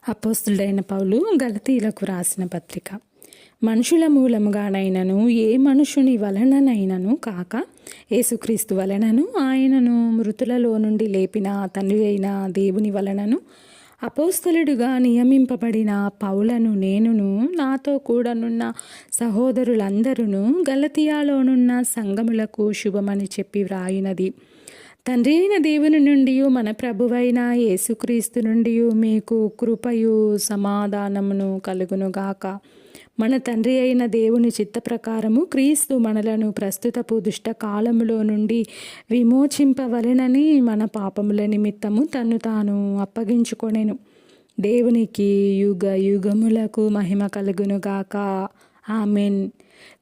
అపోస్తులుడైన పౌలు గలతీయులకు రాసిన పత్రిక. మనుషుల మూలముగానైనను ఏ మనుషుని వలననైనను కాక యేసుక్రీస్తు వలనను ఆయనను మృతులలో నుండి లేపిన తండ్రి అయిన దేవుని వలనను అపోస్తలుడిగా నియమింపబడిన పౌలను నేనును నాతో కూడానున్న సహోదరులందరూ గలతీయాలోనున్న సంఘములకు శుభమని చెప్పి వ్రాయినది. తండ్రి అయిన దేవుని నుండి మన ప్రభువైన యేసుక్రీస్తు నుండి మీకు కృపయు సమాధానమును కలుగునుగాక. మన తండ్రి అయిన దేవుని చిత్త ప్రకారము క్రీస్తు మనలను ప్రస్తుతపు దుష్ట కాలములో నుండి విమోచింపవలెనని మన పాపముల నిమిత్తము తన్ను తాను అప్పగించుకొనెను. దేవునికి యుగ యుగములకు మహిమ కలుగునుగాక. ఆమెన్.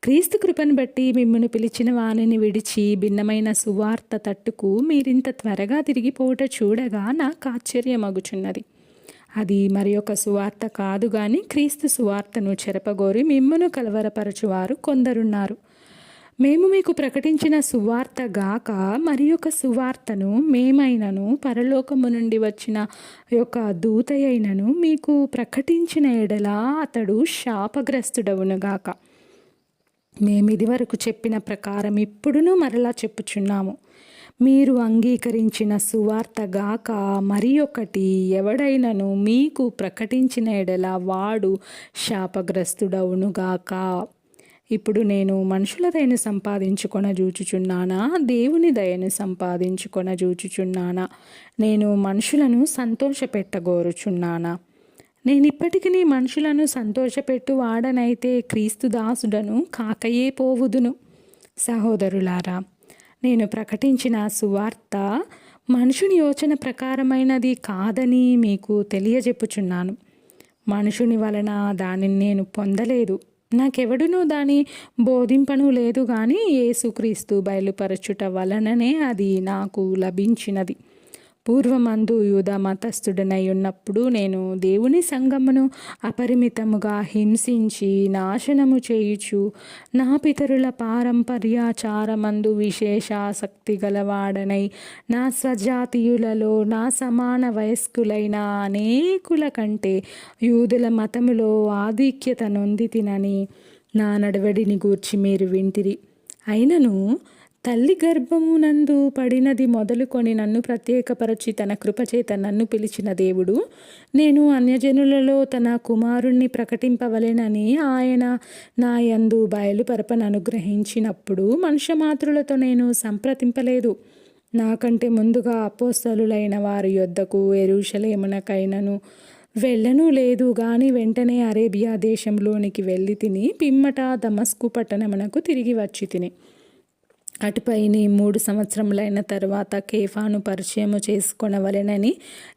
క్రీస్తు కృపను బట్టి మిమ్మల్ని పిలిచిన వానిని విడిచి భిన్నమైన సువార్త తట్టుకు మీరింత త్వరగా తిరిగిపోవుట చూడగా నాకు ఆశ్చర్యమగుచున్నది. అది మరి ఒక సువార్త కాదు గాని క్రీస్తు సువార్తను చెరపగోరి మిమ్మను కలవరపరచువారు కొందరున్నారు. మేము మీకు ప్రకటించిన సువార్త గాక మరి ఒక సువార్తను మేమైనను పరలోకము నుండి వచ్చిన యొక్క దూత అయినను మీకు ప్రకటించిన ఎడల అతడు శాపగ్రస్తుడవునుగాక. మేమిది వరకు చెప్పిన ప్రకారం ఇప్పుడును మరలా చెప్పుచున్నాము. మీరు అంగీకరించిన సువార్త గాక మరి ఒకటి ఎవడైనను మీకు ప్రకటించిన ఎడల వాడు శాపగ్రస్తుడవునుగాక. ఇప్పుడు నేను మనుషుల దయను సంపాదించుకొన జూచుచున్నానా, దేవుని దయను సంపాదించుకొన జూచుచున్నానా? నేను మనుషులను సంతోషపెట్టగోరుచున్నానా? నేనిప్పటికీ మనుషులను సంతోషపెట్టు వాడనైతే క్రీస్తు దాసుడను కాకయే పోవుదును. సహోదరులారా, నేను ప్రకటించిన సువార్త మనుషుని యోచన ప్రకారమైనది కాదని మీకు తెలియజెప్పుచున్నాను. మనుషుని వలన దానిని నేను పొందలేదు, నాకెవడునూ దాని బోధింపను లేదు గాని యేసుక్రీస్తు బయలుపరచుట వలననే అది నాకు లభించినది. పూర్వమందు యూదా మతస్థుడనై ఉన్నప్పుడు నేను దేవుని సంఘమును అపరిమితముగా హింసించి నాశనము చేయుచు నా పితరుల పారంపర్యాచారమందు విశేషాసక్తి గలవాడనై నా స్వజాతీయులలో నా సమాన వయస్కులైన అనేకుల కంటే యూదుల మతములో ఆధిక్యత నొందితినని నా నడవడిని గూర్చి మీరు వింటిరి. అయినను తల్లి గర్భమునందు పడినది మొదలుకొని నన్ను ప్రత్యేకపరచి తన కృపచేత నన్ను పిలిచిన దేవుడు, నేను అన్యజనులలో తన కుమారుణ్ణి ప్రకటింపవలెనని ఆయన నా యందు బయలుపరపను అనుగ్రహించినప్పుడు మనుష్యమాతృలతో నేను సంప్రదింపలేదు. నాకంటే ముందుగా అపోస్తలులైన వారి యొద్దకు యెరూషలేమునకైనను వెళ్ళను లేదు గాని వెంటనే అరేబియా దేశంలోనికి వెళ్ళి తిని పిమ్మట దమస్కు పట్టణమునకు తిరిగి వచ్చి తిని అటుపై 3 సంవత్సరములైన తరువాత కేఫాను పరిచయము చేసుకొనవలెనని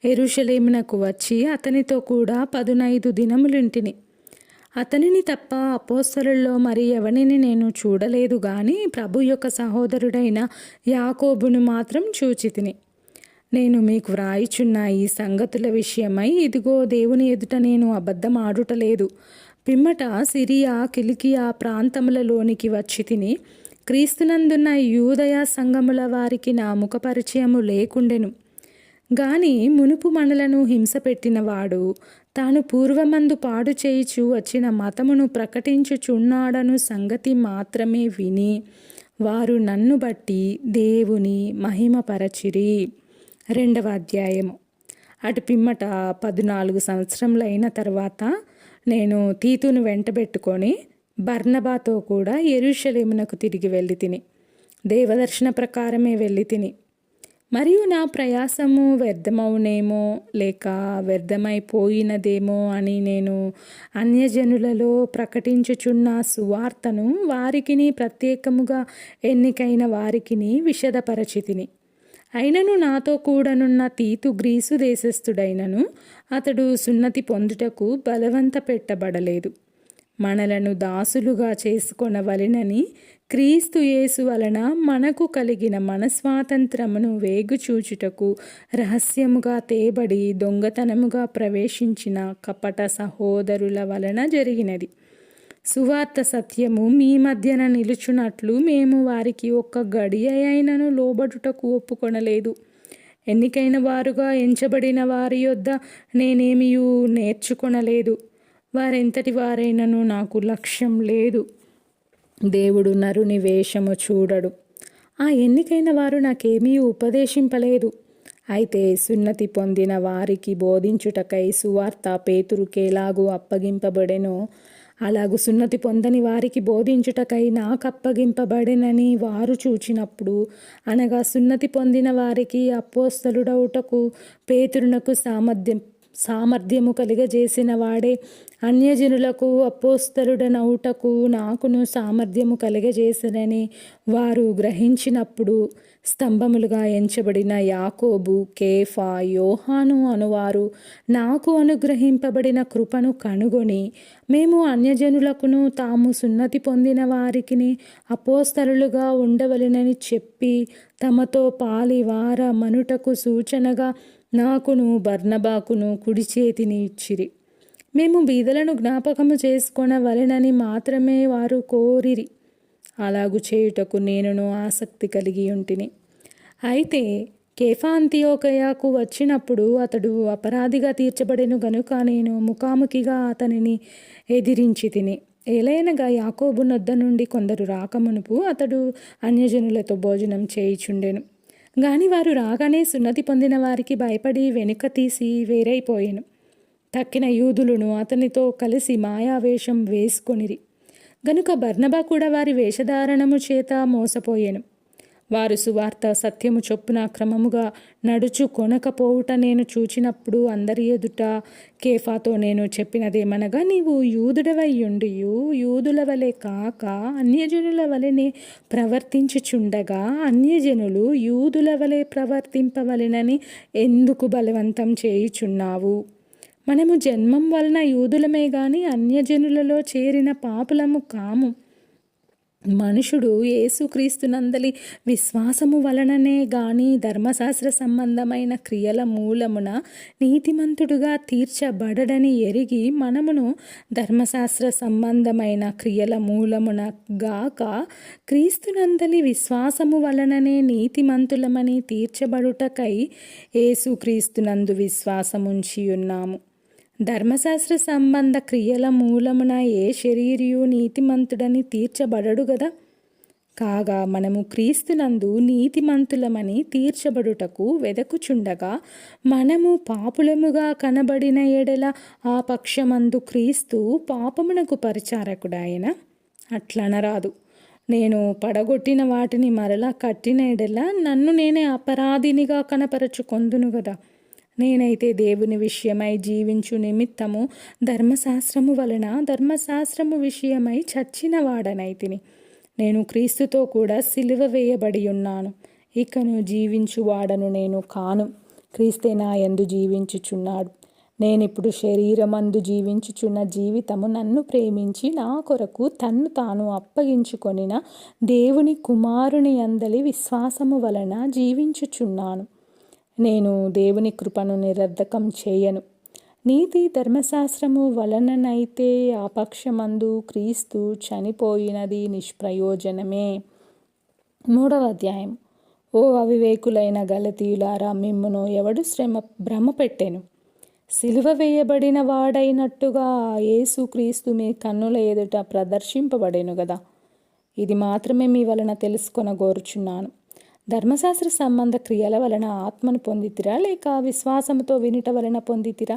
యెరూషలేమునకు వచ్చి అతనితో కూడా 15 దినములుంటిని. అతనిని తప్ప అపోస్తలుల్లో మరి ఎవరిని నేను చూడలేదు గాని ప్రభు యొక్క సహోదరుడైన యాకోబును మాత్రం చూచితిని. నేను మీకు వ్రాయిచున్న ఈ సంగతుల విషయమై ఇదిగో దేవుని ఎదుట నేను అబద్ధం ఆడుటలేదు. పిమ్మట సిరియా కిలికియా ప్రాంతములలోనికి వచ్చి తిని క్రీస్తునందున్న యూదయ సంఘముల వారికి నా ముఖ పరిచయము లేకుండెను. గాని మునుపు మనలను హింసపెట్టినవాడు తాను పూర్వమందు పాడు చేయిచు వచ్చిన మతమును ప్రకటించుచున్నాడను సంగతి మాత్రమే విని వారు నన్ను బట్టి దేవుని మహిమపరచిరి. 2వ అధ్యాయము. అటు పిమ్మట 14 సంవత్సరములైన తర్వాత నేను తీతును వెంటబెట్టుకొని బర్నబాతో కూడా యెరూషలేమునకు తిరిగి వెళ్ళి తిని దేవదర్శన ప్రకారమే వెళ్ళి తిని. మరియు నా ప్రయాసము వ్యర్థమవునేమో లేక వ్యర్థమైపోయినదేమో అని నేను అన్యజనులలో ప్రకటించుచున్న సువార్తను వారికిని ప్రత్యేకముగా ఎన్నికైన వారికిని విశదపరచితిని. అయినను నాతో కూడనున్న తీతు గ్రీసు దేశస్థుడైనను అతడు సున్నతి పొందుటకు బలవంత పెట్టబడలేదు. మనలను దాసులుగా చేసుకొనవలెనని క్రీస్తు యేసు వలన మనకు కలిగిన మనస్వాతంత్రమును వేగుచూచుటకు రహస్యముగా తేబడి దొంగతనముగా ప్రవేశించిన కపట సహోదరుల వలన జరిగినది. సువార్త సత్యము మీ మధ్యన నిలుచున్నట్లు మేము వారికి ఒక్క గడియ అయినను లోబడుటకు ఒప్పుకొనలేదు. ఎన్నికైన వారుగా ఎంచబడిన వారి యొద్ద నేనేమియూ నేర్చుకొనలేదు. వారెంతటి వారైనను నాకు లక్ష్యం లేదు. దేవుడు నరుని వేషము చూడడు. ఆ ఎన్నికైన వారు నాకేమీ ఉపదేశింపలేదు. అయితే సున్నతి పొందిన వారికి బోధించుటకై సువార్త పేతురుకేలాగూ అప్పగింపబడెనో అలాగు సున్నతి పొందని వారికి బోధించుటకై నాకు అప్పగింపబడెనని వారు చూచినప్పుడు, అనగా సున్నతి పొందిన వారికి అపోస్తలుడవుటకు పేతురునకు సామర్థ్యము కలిగజేసిన వాడే అన్యజనులకు అపోస్తలుడనవుటకు నాకును సామర్థ్యము కలిగజేసినని వారు గ్రహించినప్పుడు, స్తంభములుగా ఎంచబడిన యాకోబు, కేఫా, యోహాను అనువారు నాకు అనుగ్రహింపబడిన కృపను కనుగొని, మేము అన్యజనులకును తాము సున్నతి పొందిన వారికిని అపోస్తలులుగా ఉండవలెనని చెప్పి తమతో పాలివార మనుటకు సూచనగా నాకును బర్నబాకును కుడి చేతిని ఇచ్చిరి. మేము బీదలను జ్ఞాపకము చేసుకొనవలెనని మాత్రమే వారు కోరిరి. అలాగు చేయుటకు నేనును ఆసక్తి కలిగి ఉంటిని. అయితే కేఫా అంతియోకయకు వచ్చినప్పుడు అతడు అపరాధిగా తీర్చబడెను గనుక నేను ముఖాముఖిగా అతనిని ఎదిరించి తిని. ఏలైనగా యాకోబు నొద్ద నుండి కొందరు రాకమునుపు అతడు అన్యజనులతో భోజనం చేయుచుండెను. గాని వారు రాగానే సున్నతి పొందిన వారికి భయపడి వెనుక తీసి వేరైపోయాను. తక్కిన యూదులను అతనితో కలిసి మాయావేషం వేసుకొనిరి గనుక బర్నబా కూడా వారి వేషధారణము చేత మోసపోయాను. వారు సువార్త సత్యము చొప్పున క్రమముగా నడుచు కొనకపోవుట నేను చూచినప్పుడు అందరి ఎదుట కేఫాతో నేను చెప్పినదేమనగా, నీవు యూదుడవైయుండియు యూదుల వలె కాక అన్యజనుల వలెనే ప్రవర్తించుచుండగా అన్యజనులు యూదుల వలె ప్రవర్తింపవలెనని ఎందుకు బలవంతం చేయుచున్నావు? మనము జన్మం వలన యూదులమే గాని అన్యజనులలో చేరిన పాపులము కాము. మనుషుడు యేసుక్రీస్తునందలి విశ్వాసము వలననే గాని ధర్మశాస్త్ర సంబంధమైన క్రియల మూలమున నీతిమంతుడుగా తీర్చబడడని ఎరిగి మనమును ధర్మశాస్త్ర సంబంధమైన క్రియల మూలమున గాక క్రీస్తునందలి విశ్వాసము వలననే నీతిమంతులమని తీర్చబడుటకై యేసుక్రీస్తునందు విశ్వాసముంచి ఉన్నాము. ధర్మశాస్త్ర సంబంధ క్రియల మూలమున ఏ శరీరియు నీతిమంతుడని తీర్చబడడు గదా. కాగా మనము క్రీస్తునందు నీతిమంతులమని తీర్చబడుటకు వెదకుచుండగా మనము పాపులముగా కనబడిన ఎడల ఆ పక్షమందు క్రీస్తు పాపమునకు పరిచారకుడాయన? అట్లనరాదు. నేను పడగొట్టిన వాటిని మరలా కట్టిన ఎడల నన్ను నేనే అపరాధినిగా కనపరచుకొందును గదా. నేనైతే దేవుని విషయమై జీవించు నిమిత్తము ధర్మశాస్త్రము వలన ధర్మశాస్త్రము విషయమై చచ్చిన వాడనైతిని. నేను క్రీస్తుతో కూడా సిలువ వేయబడి ఉన్నాను. ఇకను జీవించువాడను నేను కాను, క్రీస్తే నా యందు జీవించుచున్నాడు. నేనిప్పుడు శరీరమందు జీవించుచున్న జీవితము నన్ను ప్రేమించి నా కొరకు తన్ను తాను అప్పగించుకొనిన దేవుని కుమారుని యందలి విశ్వాసము వలన జీవించుచున్నాను. నేను దేవుని కృపను నిరర్ధకం చేయను. నీతి ధర్మశాస్త్రము వలననైతే ఆ పక్షమందు క్రీస్తు చనిపోయినది నిష్ప్రయోజనమే. 3వ అధ్యాయం. ఓ అవివేకులైన గలతీయులారా, మిమ్మును ఎవడు భ్రమ పెట్టెను? సిలువ వేయబడిన వాడైనట్టుగా యేసుక్రీస్తు మీ కన్నుల ఎదుట ప్రదర్శింపబడెను గదా. ఇది మాత్రమే మీ వలన తెలుసుకొనగోరుచున్నాను. ధర్మశాస్త్ర సంబంధ క్రియల వలన ఆత్మను పొందితిరా, లేక విశ్వాసముతో వినుట వలన పొందితిరా?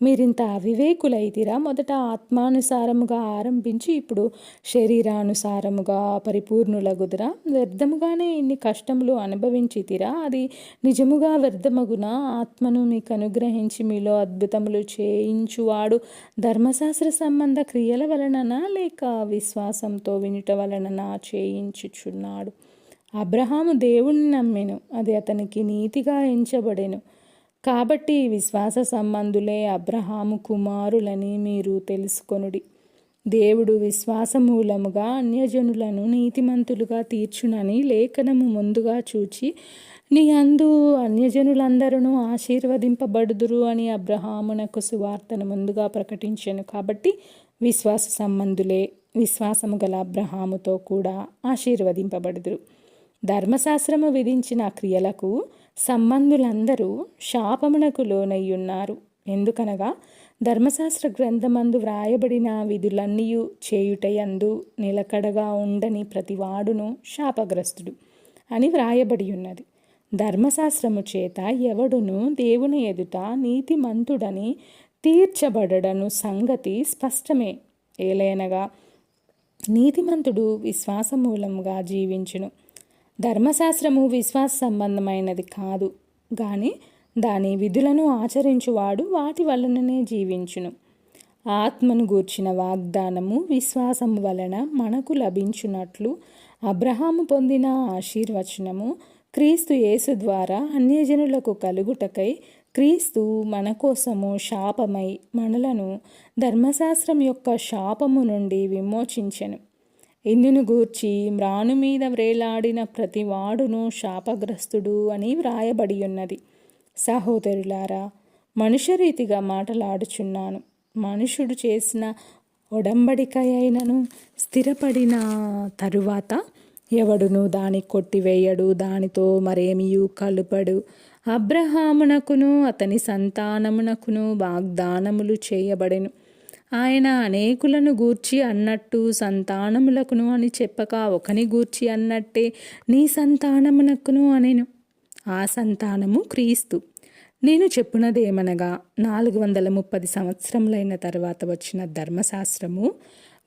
మీరింత అవివేకులైతిరా. మొదట ఆత్మానుసారముగా ఆరంభించి ఇప్పుడు శరీరానుసారముగా పరిపూర్ణులగుదురా? వ్యర్థముగానే ఇన్ని కష్టములు అనుభవించితిరా? అది నిజముగా వ్యర్థమగునా? ఆత్మను మీకు అనుగ్రహించి మీలో అద్భుతములు చేయించువాడు ధర్మశాస్త్ర సంబంధ క్రియల వలననా, లేక విశ్వాసంతో వినుట వలననా చేయించుచున్నాడు? అబ్రహాము దేవుణ్ణి నమ్మెను, అది అతనికి నీతిగా ఎంచబడెను. కాబట్టి విశ్వాస సంబంధులే అబ్రహాము కుమారులని మీరు తెలుసుకొనుడి. దేవుడు విశ్వాసమూలముగా అన్యజనులను నీతిమంతులుగా తీర్చునని లేఖనము ముందుగా చూచి, నీ అందు అన్యజనులందరూ ఆశీర్వదింపబడుదురు అని అబ్రహామునకు సువార్తను ముందుగా ప్రకటించెను. కాబట్టి విశ్వాస సంబంధులే విశ్వాసము గల అబ్రహాముతో కూడా ఆశీర్వదింపబడుదురు. ధర్మశాస్త్రము విధించిన క్రియలకు సంబంధులందరూ శాపమునకు లోనయ్యున్నారు. ఎందుకనగా ధర్మశాస్త్ర గ్రంథమందు వ్రాయబడిన విధులన్నీ చేయుటయందు నిలకడగా ఉండని ప్రతివాడును శాపగ్రస్తుడు అని వ్రాయబడి ఉన్నది. ధర్మశాస్త్రము చేత ఎవడును దేవుని ఎదుట నీతిమంతుడని తీర్చబడను సంగతి స్పష్టమే. ఏలైనగా నీతిమంతుడు విశ్వాసమూలంగా జీవించును. ధర్మశాస్త్రము విశ్వాస సంబంధమైనది కాదు, కానీ దాని విధులను ఆచరించువాడు వాటి వలననే జీవించును. ఆత్మను గూర్చిన వాగ్దానము విశ్వాసము వలన మనకు లభించున్నట్లు అబ్రహాము పొందిన ఆశీర్వచనము క్రీస్తు యేసు ద్వారా అన్యజనులకు కలుగుటకై క్రీస్తు మన కోసము శాపమై మనలను ధర్మశాస్త్రం యొక్క శాపము నుండి విమోచించెను. ఇందును గూర్చి మ్రాను మీద వ్రేలాడిన ప్రతివాడును శాపగ్రస్తుడు అని వ్రాయబడి ఉన్నది. సహోదరులారా, మనుష్యరీతిగా మాటలాడుచున్నాను. మనుషుడు చేసిన ఒడంబడిక అయినను స్థిరపడిన తరువాత ఎవడును దాని కొట్టివేయడు, దానితో మరేమియూ కలుపడు. అబ్రహామునకును అతని సంతానమునకును వాగ్దానములు చేయబడెను. ఆయన అనేకులను గూర్చి అన్నట్టు సంతానములకును అని చెప్పక ఒకని గూర్చి అన్నట్టే నీ సంతానమునకును అనెను. ఆ సంతానము క్రీస్తు. నేను చెప్పునదేమనగా 430 సంవత్సరములైన తర్వాత వచ్చిన ధర్మశాస్త్రము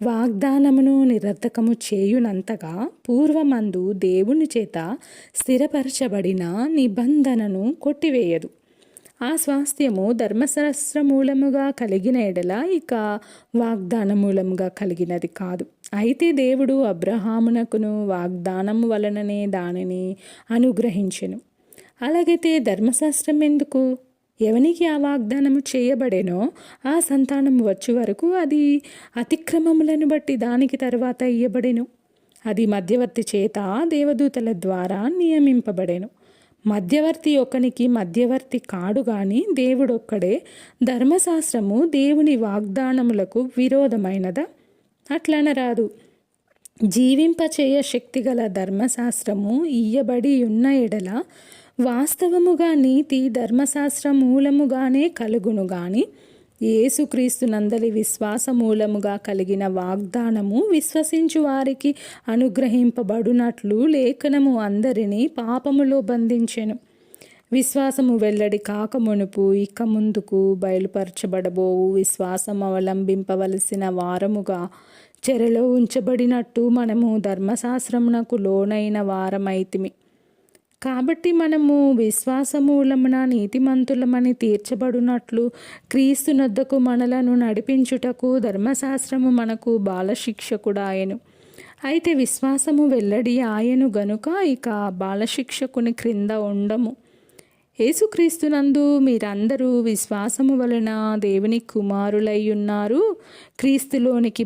వాగ్దానమును నిరర్ధకము చేయునంతగా పూర్వమందు దేవుని చేత స్థిరపరచబడిన నిబంధనను కొట్టివేయదు. ఆ స్వాస్థ్యము ధర్మశాస్త్ర మూలముగా కలిగిన ఎడల ఇక వాగ్దాన మూలముగా కలిగినది కాదు. అయితే దేవుడు అబ్రహామునకును వాగ్దానము వలననే దానిని అనుగ్రహించెను. అలాగైతే ధర్మశాస్త్రం ఎందుకు? ఎవనికి ఆ వాగ్దానము చేయబడేనో ఆ సంతానము వచ్చే వరకు అది అతిక్రమములను బట్టి దానికి తర్వాత ఇయ్యబడెను. అది మధ్యవర్తి చేత దేవదూతల ద్వారా నియమింపబడెను. మధ్యవర్తి ఒకనికి మధ్యవర్తి కాడు గాని దేవుడొక్కడే. ధర్మశాస్త్రము దేవుని వాగ్దానములకు విరోధమైనదా? అట్లనరాదు. జీవింపచేయ శక్తిగల ధర్మశాస్త్రము ఇయ్యబడి ఉన్న ఎడల వాస్తవముగా నీతి ధర్మశాస్త్ర మూలముగానే కలుగును గాని యేసుక్రీస్తునందలి విశ్వాస మూలముగా కలిగిన వాగ్దానము విశ్వసించు వారికి అనుగ్రహింపబడునట్లు లేఖనము అందరినీ పాపములో బంధించెను. విశ్వాసము వెల్లడి కాకమునుపు ఇక ముందుకు బయలుపరచబడబోవు విశ్వాసం అవలంబింపవలసిన వారముగా చెరలో ఉంచబడినట్టు మనము ధర్మశాస్త్రమునకు లోనైన వారమైతిమి. కాబట్టి మనము విశ్వాసమూలమున నీతిమంతులమని తీర్చబడినట్లు క్రీస్తునొద్దకు మనలను నడిపించుటకు ధర్మశాస్త్రము మనకు బాలశిక్షకుడాయెను. అయితే విశ్వాసము వెల్లడి ఆయను గనుక ఇక బాలశిక్షకుని క్రింద ఉండము. యేసుక్రీస్తునందు మీరందరూ విశ్వాసము వలన దేవుని కుమారులై ఉన్నారు. క్రీస్తులోనికి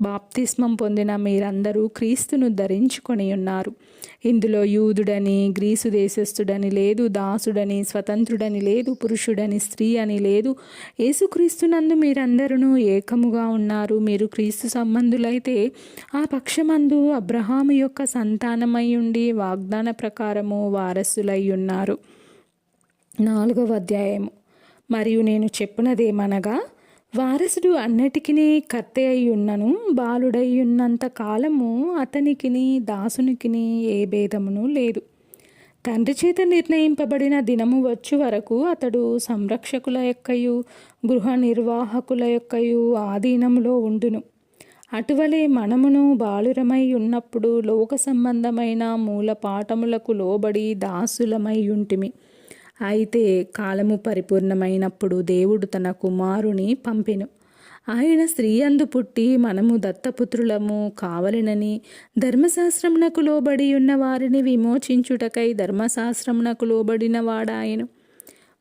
బాప్తిస్మం పొందిన మీరందరూ క్రీస్తును ధరించుకొని ఉన్నారు. ఇందులో యూదుడని గ్రీసు దేశస్థుడని లేదు, దాసుడని స్వతంత్రుడని లేదు, పురుషుడని స్త్రీ అని లేదు. యేసుక్రీస్తునందు మీరందరూ ఏకముగా ఉన్నారు. మీరు క్రీస్తు సంబంధులైతే ఆ పక్షమందు అబ్రహాము యొక్క సంతానమై ఉండి వాగ్దాన ప్రకారము వారసులై ఉన్నారు. 4వ అధ్యాయము. మరియు నేను చెప్పునదేమనగా, వారసుడు అన్నిటికీ కర్త అయి ఉన్నను, బాలుడై ఉన్నంత కాలము అతనికిని దాసునికిని ఏ భేదమును లేదు. తండ్రి చేత నిర్ణయింపబడిన దినము వచ్చు వరకు అతడు సంరక్షకుల యొక్కయు గృహ నిర్వాహకుల యొక్కయు ఆధీనములో ఉండును. అటువలే మనమును బాలురమై ఉన్నప్పుడు లోక సంబంధమైన మూల పాఠములకు లోబడి దాసులమై ఉంటిమి. అయితే కాలము పరిపూర్ణమైనప్పుడు దేవుడు తన కుమారుని పంపెను. ఆయన స్త్రీ అందు పుట్టి మనము దత్తపుత్రులము కావలెనని ధర్మశాస్త్రమునకు లోబడి ఉన్న వారిని విమోచించుటకై ధర్మశాస్త్రమునకు లోబడిన వాడాయను.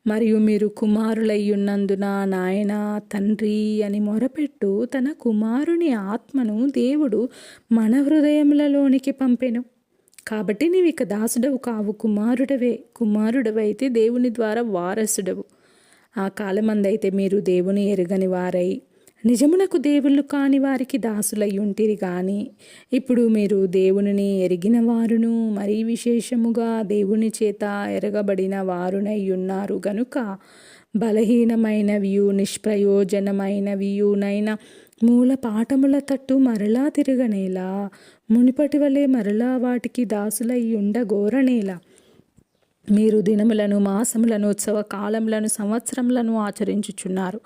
మరియు మీరు కుమారులయ్యున్నందున నాయన తండ్రి అని మొరపెట్టు తన కుమారుని ఆత్మను దేవుడు మన హృదయములలోనికి పంపెను. కాబట్టి నీవిక దాసుడవు కావు, కుమారుడవే. కుమారుడవైతే దేవుని ద్వారా వారసుడవు. ఆ కాలమందైతే మీరు దేవుని ఎరుగని వారై నిజమునకు దేవుళ్ళు కాని వారికి దాసులయ్యుంటిరి గాని ఇప్పుడు మీరు దేవునిని ఎరిగిన వారును మరీ విశేషముగా దేవుని చేత ఎరగబడిన వారునయ్యున్నారు గనుక బలహీనమైనవియు నిష్ప్రయోజనమైనవియునైన మూల పాఠముల తట్టు మరలా తిరగనేలా మునిపటి వలె మరలా వాటికి దాసులయ్యుండగోరనేలా మీరు దినములను మాసములను ఉత్సవ కాలములను సంవత్సరములను ఆచరించుచున్నారు.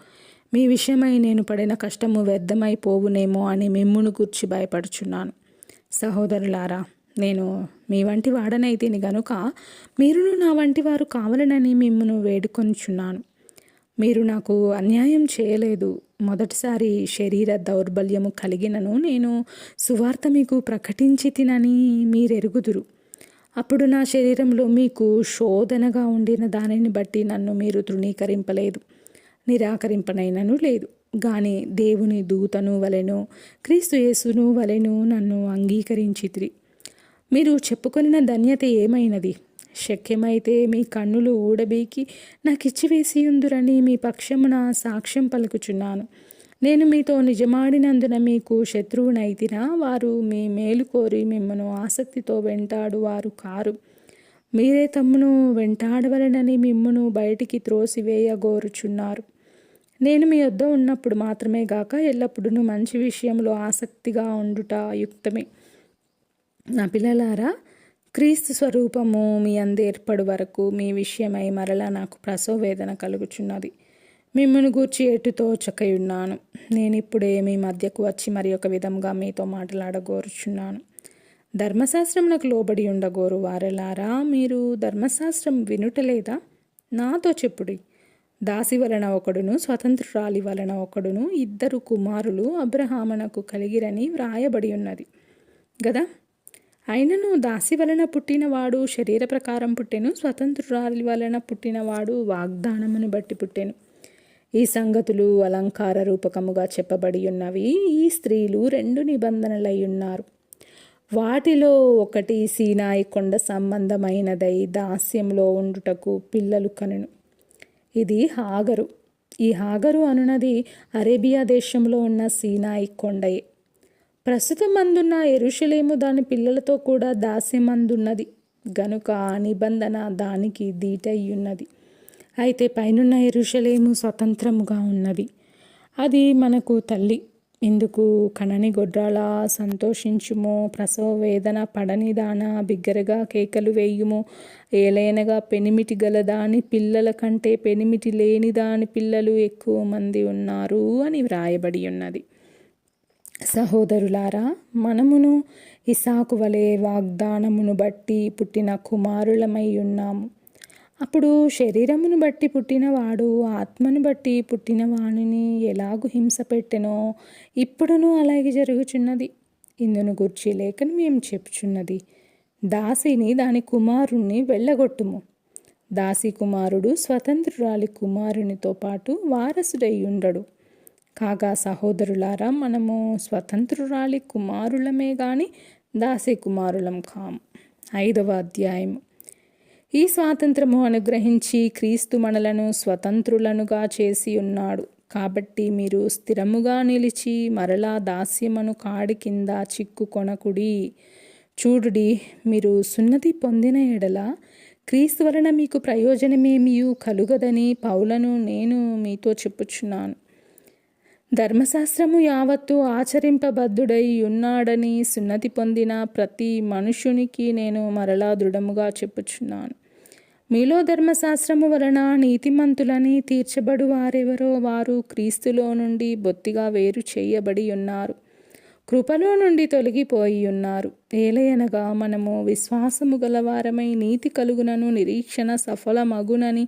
మీ విషయమై నేను పడిన కష్టము వ్యర్థమైపోవునేమో అని మిమ్మును గూర్చి భయపడుచున్నాను. సహోదరులారా, నేను మీ వంటి వాడనైతిని గనుక మీరును నా వంటి వారు కావాలనని మిమ్మును వేడుకొనుచున్నాను. మీరు నాకు అన్యాయం చేయలేదు. మొదటిసారి శరీర దౌర్బల్యము కలిగినను నేను సువార్త మీకు ప్రకటించి తినని మీరెరుగుదురు. అప్పుడు నా శరీరంలో మీకు శోధనగా ఉండిన దానిని బట్టి నన్ను మీరు తృణీకరింపలేదు, నిరాకరింపనైనను లేదు. గాని దేవుని దూతను వలెను క్రీస్తు యేసును వలెను నన్ను అంగీకరించితిరి. మీరు చెప్పుకొనిన ధన్యత ఏమైనది? శక్యమైతే మీ కన్నులు ఊడబీకి నాకిచ్చివేసియుందురని మీ పక్షమున సాక్ష్యం పలుకుచున్నాను. నేను మీతో నిజమాడినందున మీకు శత్రువునైతినా? వారు మీ మేలు కోరి మిమ్మను ఆసక్తితో వెంటాడువారు కారు. మీరే తమ్మును వెంటాడవలనని మిమ్మును బయటికి త్రోసివేయగోరుచున్నారు. నేను మీ వద్ద ఉన్నప్పుడు మాత్రమే గాక ఎల్లప్పుడూ మంచి విషయంలో ఆసక్తిగా ఉండుట యుక్తమే. నా పిల్లలారా, క్రీస్తు స్వరూపము మీ అందేర్పడు వరకు మీ విషయమై మరలా నాకు ప్రసవ వేదన కలుగుచున్నది. మిమ్మల్ని గూర్చి ఎటుతో చక్కయున్నాను. నేనిప్పుడే మీ మధ్యకు వచ్చి మరి ఒక విధంగా మీతో మాట్లాడగోరుచున్నాను. ధర్మశాస్త్రమునకు లోబడి ఉండగోరు వారలారా, మీరు ధర్మశాస్త్రం వినుటలేదా? నాతో చెప్పుడి. దాసి వలన ఒకడును స్వతంత్రురాలి వలన ఒకడును 2 కుమారులు అబ్రహామునకు కలిగిరని వ్రాయబడి ఉన్నది గదా. అయినను దాసి వలన పుట్టినవాడు శరీర ప్రకారం పుట్టెను, స్వతంత్రురాలి వలన పుట్టినవాడు వాగ్దానమును బట్టి పుట్టెను. ఈ సంగతులు అలంకార రూపకముగా చెప్పబడి ఉన్నవి. ఈ స్త్రీలు 2 నిబంధనలై ఉన్నారు. వాటిలో ఒకటి సీనాయి కొండ సంబంధమైనదై దాస్యంలో ఉండుటకు పిల్లలు కనును. ఇది హాగరు. ఈ హాగరు అనునది అరేబియా దేశంలో ఉన్న సీనాయి కొండయే. ప్రస్తుతం అందున్న యెరూషలేము దాని పిల్లలతో కూడా దాస్యమందున్నది గనుక ఆ నిబంధన దానికి దీటయ్యున్నది. అయితే పైనున్న యెరూషలేము స్వతంత్రముగా ఉన్నది. అది మనకు తల్లి. ఇందుకు కనని గొడ్రాల సంతోషించుము, ప్రసవ వేదన పడని దాన బిగ్గరగా కేకలు వేయుము. ఏలైనగా పెనిమిటి గల దాని పిల్లల కంటే పెనిమిటి లేని దాని పిల్లలు ఎక్కువ మంది ఉన్నారు అని వ్రాయబడి ఉన్నది. సహోదరులారా, మనమును ఇసాకు వలె వాగ్దానమును బట్టి పుట్టిన కుమారులమై ఉన్నాము. అప్పుడు శరీరమును బట్టి పుట్టినవాడు ఆత్మను బట్టి పుట్టిన వానిని ఎలాగు హింస పెట్టెనో ఇప్పుడును అలాగే జరుగుచున్నది. ఇందును గూర్చి లేఖను మేము చెప్పుచున్నది, దాసిని దాని కుమారుణ్ణి వెళ్ళగొట్టుము. దాసి కుమారుడు స్వతంత్రురాలి కుమారునితో పాటు వారసుడై ఉండడు. కాగా సహోదరులారా, మనము స్వతంత్రురాలి కుమారులమే గాని దాసి కుమారులం కాము. 5వ అధ్యాయము. ఈ స్వాతంత్రము అనుగ్రహించి క్రీస్తు మనలను స్వతంత్రులనుగా చేసి ఉన్నాడు. కాబట్టి మీరు స్థిరముగా నిలిచి మరలా దాస్యమను కాడి కింద చిక్కుకొనకుడి. చూడుడి, మీరు సున్నతి పొందిన ఎడల క్రీస్తు వలన మీకు ప్రయోజనమేమియూ కలుగదని పౌలను నేను మీతో చెప్పుచున్నాను. ధర్మశాస్త్రము యావత్తు ఆచరింపబద్ధుడై ఉన్నాడని సున్నతి పొందిన ప్రతి మనుషునికి నేను మరలా దృఢముగా చెప్పుచున్నాను. మీలో ధర్మశాస్త్రము వలన నీతిమంతులని తీర్చబడు వారెవరో వారు క్రీస్తులో నుండి బొత్తిగా వేరు చేయబడి ఉన్నారు, కృపలో నుండి తొలగిపోయి ఉన్నారు. ఏలయనగా మనము విశ్వాసము గలవారమై నీతి కలుగునను నిరీక్షణ సఫలమగునని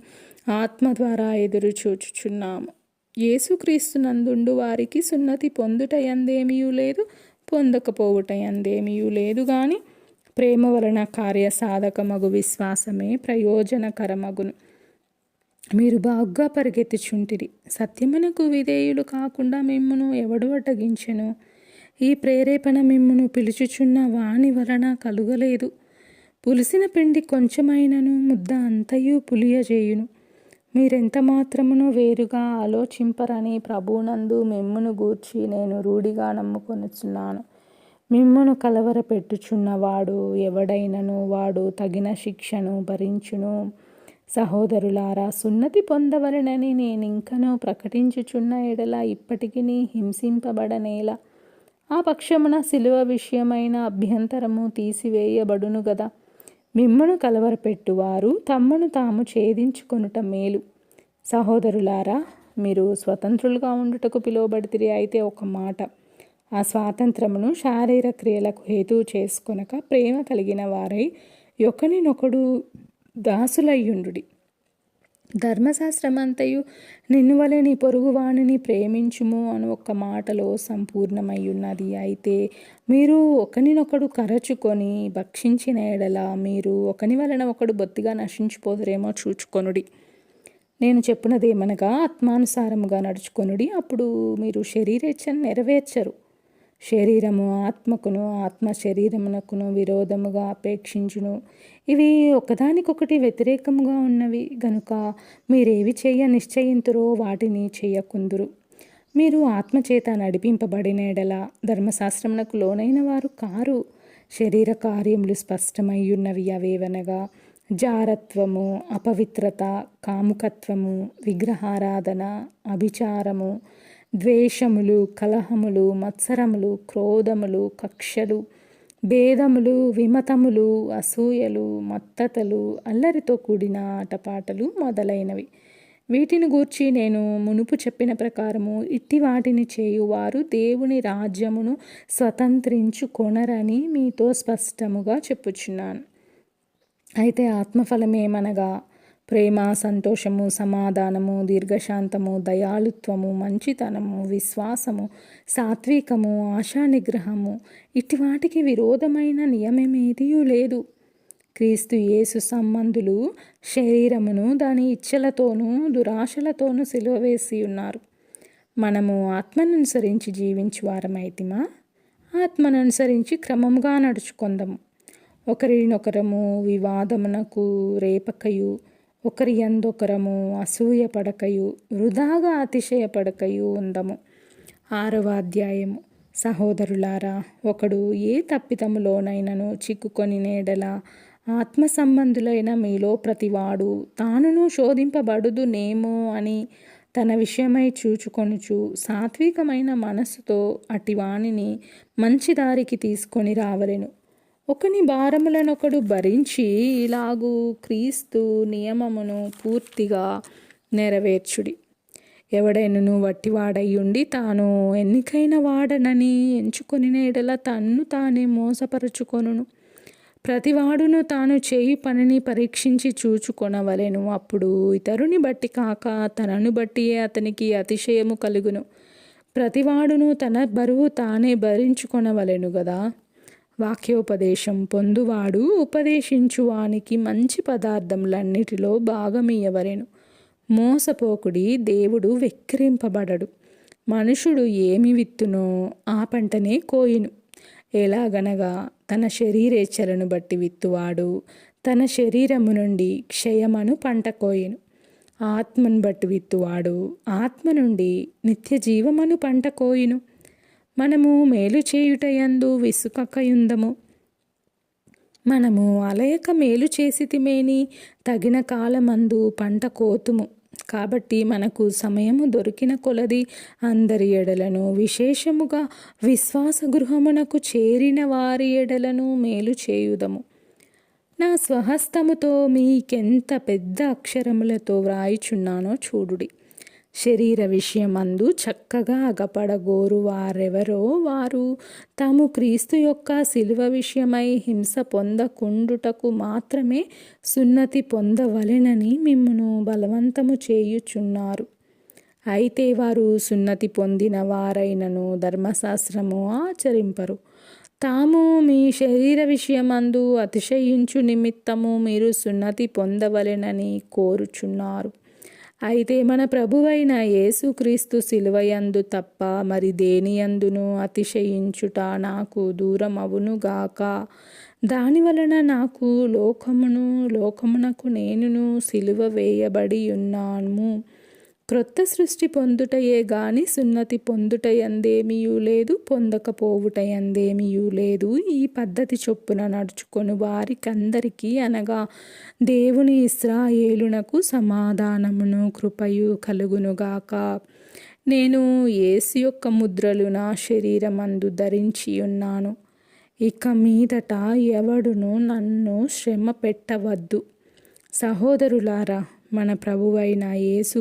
ఆత్మ ద్వారా ఎదురు చూచుచున్నాము. యేసుక్రీస్తునందుండు వారికి సున్నతి పొందుట యందేమియూ లేదు, పొందకపోవుట యందేమియూ లేదు గాని ప్రేమ వలన కార్యసాధకమగు విశ్వాసమే ప్రయోజనకరమగును. మీరు బాగా పరిగెత్తుచుంటిరి. సత్యమునకు విధేయులు కాకుండా మిమ్మును ఎవడు అడ్డగించెను? ఈ ప్రేరేపణ మిమ్మును పిలుచుచున్న వాని వలన కలుగలేదు. పులిసిన పిండి కొంచెమైనను ముద్ద అంతయు పులియజేయును. మీరెంత మాత్రమును వేరుగా ఆలోచింపరని ప్రభువునందు మిమ్మును గూర్చి నేను రూఢిగా నమ్ముకొనుచున్నాను. మిమ్మును కలవరపెట్టుచున్నవాడు ఎవడైనను వాడు తగిన శిక్షను భరించును. సహోదరులారా, సున్నతి పొందవలెనని నేనింకను ప్రకటించుచున్న ఎడల ఇప్పటికి హింసింపబడనేలా. ఆ పక్షమున శిలువ విషయమైన అభ్యంతరము తీసివేయబడును గదా. మిమ్మును కలవరపెట్టువారు తమ్మును తాము ఛేదించుకొనుట మేలు. సహోదరులారా, మీరు స్వతంత్రులుగా ఉండుటకు పిలువబడితిరి. అయితే ఒక మాట, ఆ స్వాతంత్రమును శారీర క్రియలకు హేతువు చేసుకొనక ప్రేమ కలిగిన వారై ఒకనినొకడు దాసులయ్యుండుడి. ధర్మశాస్త్రమంతయు నిన్ను వలె నీ పొరుగువానిని ప్రేమించుము అను ఒక్క మాటలో సంపూర్ణమయ్యున్నది. అయితే మీరు ఒకనినొకడు కరచుకొని భక్షించిన ఎడల మీరు ఒకని వలన ఒకడు బొత్తిగా నశించిపోదురేమో చూచుకొనుడి. నేను చెప్పునదేమనగా, ఆత్మానుసారముగా నడుచుకొనుడి, అప్పుడు మీరు శరీరేచ్ఛను నెరవేర్చరు. శరీరము ఆత్మకును, ఆత్మ శరీరమునకును విరోధముగా అపేక్షించును. ఇవి ఒకదానికొకటి వ్యతిరేకముగా ఉన్నవి గనుక మీరేవి నిశ్చయింతురో వాటిని చేయకుందురు. మీరు ఆత్మచేత నడిపింపబడిన ఎడల ధర్మశాస్త్రమునకు లోనైన వారు కారు. శరీర కార్యములు స్పష్టమయ్యున్నవి. అవేవనగా జారత్వము, అపవిత్రత, కాముకత్వము, విగ్రహారాధన, అభిచారము, ద్వేషములు, కలహములు, మత్సరములు, క్రోధములు, కక్షలు, భేదములు, విమతములు, అసూయలు, మత్తతలు, అల్లరితో కూడిన ఆటపాటలు మొదలైనవి. వీటిని గూర్చి నేను మునుపు చెప్పిన ప్రకారము ఇట్టి వాటిని చేయువారు దేవుని రాజ్యమును స్వతంత్రించుకొనరని మీతో స్పష్టముగా చెప్పుచున్నాను. అయితే ఆత్మఫలమేమనగా ప్రేమ, సంతోషము, సమాధానము, దీర్ఘశాంతము, దయాళుత్వము, మంచితనము, విశ్వాసము, సాత్వికము, ఆశానిగ్రహము. ఇట్టి వాటికి విరోధమైన నియమమేదియూ లేదు. క్రీస్తు యేసు సంబంధులు శరీరమును దాని ఇచ్చలతోనూ దురాశలతోనూ సిలువ వేసి ఉన్నారు. మనము ఆత్మననుసరించి జీవించు వారమైతిమా? ఆత్మననుసరించి క్రమముగా నడుచుకొందము. ఒకరినొకరము వివాదమునకు రేపకయు, ఒకరి యందొకరము అసూయపడకయు, వృధాగా అతిశయపడకయు ఉందము. 6వ అధ్యాయము. సహోదరులారా, ఒకడు ఏ తప్పిదములోనైనను చిక్కుకొని నేడల ఆత్మ సంబంధులైన మీలో ప్రతివాడు తానును శోధింపబడుదునేమో అని తన విషయమై చూచుకొనుచు సాత్వికమైన మనస్సుతో అటివానిని మంచి దారికి తీసుకొని రావలెను. ఒకని భారములనొకడు భరించి ఇలాగూ క్రీస్తు నియమమును పూర్తిగా నెరవేర్చుడి. ఎవడైనను వట్టివాడయ్యుండి తాను ఎన్నికైన వాడనని ఎంచుకొని ఎడల తన్ను తానే మోసపరచుకొనును. ప్రతివాడును తాను చేయు పనిని పరీక్షించి చూచుకొనవలెను. అప్పుడు ఇతరుని బట్టి కాక తనను బట్టియే అతనికి అతిశయము కలుగును. ప్రతివాడును తన బరువు తానే భరించుకొనవలెను గదా. వాక్యోపదేశం పొందువాడు ఉపదేశించువానికి మంచి పదార్థములన్నిటిలో భాగమియ్యవలెను. మోసపోకుడి, దేవుడు వెక్కిరింపబడడు. మనుషుడు ఏమి విత్తునో ఆ పంటనే కోయును. ఎలాగనగా తన శరీరేచ్ఛలను బట్టి విత్తువాడు తన శరీరము నుండి క్షయమను పంట కోయును. ఆత్మను బట్టి విత్తువాడు ఆత్మ నుండి నిత్య జీవమను పంట కోయును. మనము మేలు చేయుటయందు విసుకకయుందము. మనము అలయక మేలు చేసితిమేని తగిన కాలమందు పంట కోతుము. కాబట్టి మనకు సమయము దొరికిన కొలది అందరి ఎడలను, విశేషముగా విశ్వాస గృహమునకు చేరిన వారి ఎడలను మేలు చేయుదము. నా స్వహస్తముతో మీకెంత పెద్ద అక్షరములతో వ్రాయిచున్నానో చూడుడి. శరీర విషయమందు చక్కగా అగపడగోరు వారెవరో వారు తాము క్రీస్తు యొక్క శిలువ విషయమై హింస పొందకుండుటకు మాత్రమే సున్నతి పొందవలెనని మిమ్మును బలవంతము చేయుచున్నారు. అయితే వారు సున్నతి పొందిన వారైనను ధర్మశాస్త్రము ఆచరింపరు. తాము మీ శరీర విషయమందు అతిశయించు నిమిత్తము మీరు సున్నతి పొందవలెనని కోరుచున్నారు. అయితే మన ప్రభువైన యేసుక్రీస్తు శిలువయందు తప్ప మరి దేనియందును అతిశయించుట నాకు దూరం అవునుగాక. దాని వలన నాకు లోకమునకు నేనును సిలువ వేయబడి ఉన్నాము. క్రొత్త సృష్టి పొందుటయే గాని సున్నతి పొందుటయందేమియూ లేదు, పొందకపోవుటయందేమియూ లేదు. ఈ పద్ధతి చొప్పున నడుచుకొని వారికందరికీ అనగా దేవుని ఇశ్రాయేలునకు సమాధానమును కృపయు కలుగునుగాక. నేను యేసు యొక్క ముద్రలు నా శరీరమందు ధరించి ఉన్నాను. ఇక మీదట ఎవడును నన్ను శ్రమ పెట్టవద్దు. సహోదరులారా, మన ప్రభువైన యేసు